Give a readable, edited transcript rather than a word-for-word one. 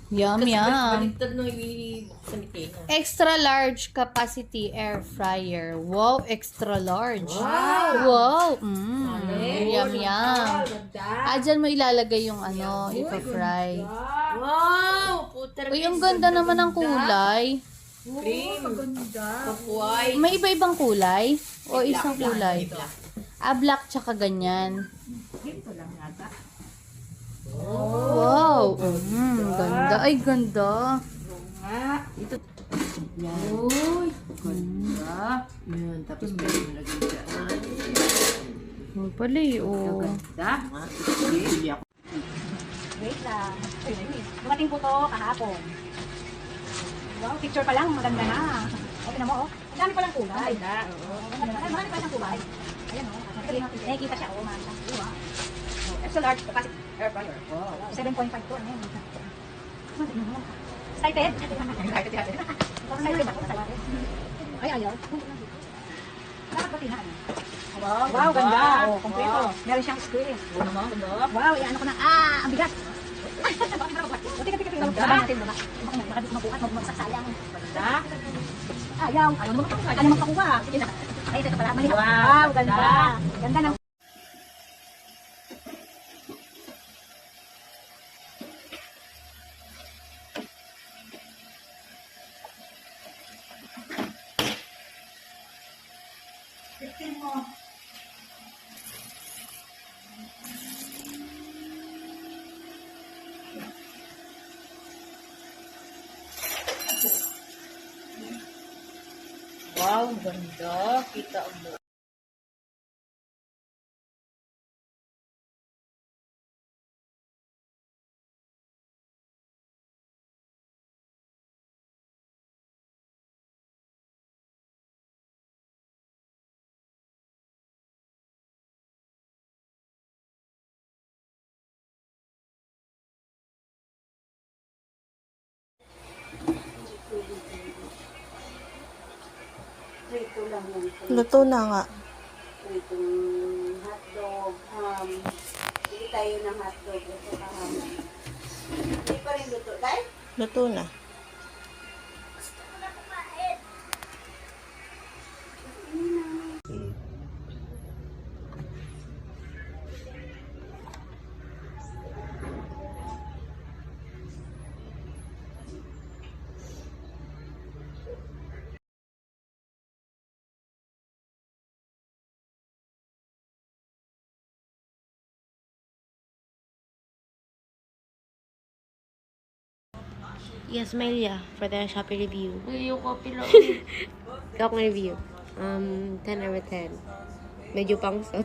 Yum, yum. Baliktad nung ibuksan ni Tina. Extra large capacity air fryer. Wow, extra large. Wow! Wow. Yum, yum. Ganda. Dyan mo ilalagay yung ano, ipa-fry. Wow! Puter. Uy, ang ganda naman ng kulay. Cream. Ganda. Kapuay. May iba-ibang kulay? O isang kulay? Black. Black tsaka ganyan. Ganito lang yata. Wow. Ganda. Ay, ganda. Nga. Ito. Yan. Uy. Ganda. Yun. Tapos meron mo lagay dyan. Oh, pala eh, oh. Ganda. Bili ako. Wait lang. Dumating po to kahapon. Wow, picture pa lang, maganda na. O, tingnan mo, oh. Ang dami palang kulay. Marami pa siyang kulay. Ayan, oh. Nakikita siya, oh. Marami siyang kulay. Extra large capacity air fryer. Wow. 7.5 to. Ano yun? Tingnan mo. Excited? Excited yan. Excited ako. Ay, ayaw. Dapat pati na. Wow, ganda. Oh, kompleto. Meron siyang screen. Oo naman, ganda. Wow, ano ko na. Ang bigat. Tika. Laban natin, diba? Baka di ko mabuhat, magmagsak sayang. Ganda. Ayaw. Ayaw mo magpakuha. Sige na. Ay, ito pala. Mali. Wow, ganda. Ganda ng... Wow, ganda. Kita mo. Luto na nga. Itong hotdog, ham. Hindi tayo ng hotdog. Ito na ham. Hindi pa rin luto. Dahil? Luto na. Yes, Melia, for the Shopee review. Yung copy lang. Talk review. 10 over 10. Medyo pangsot.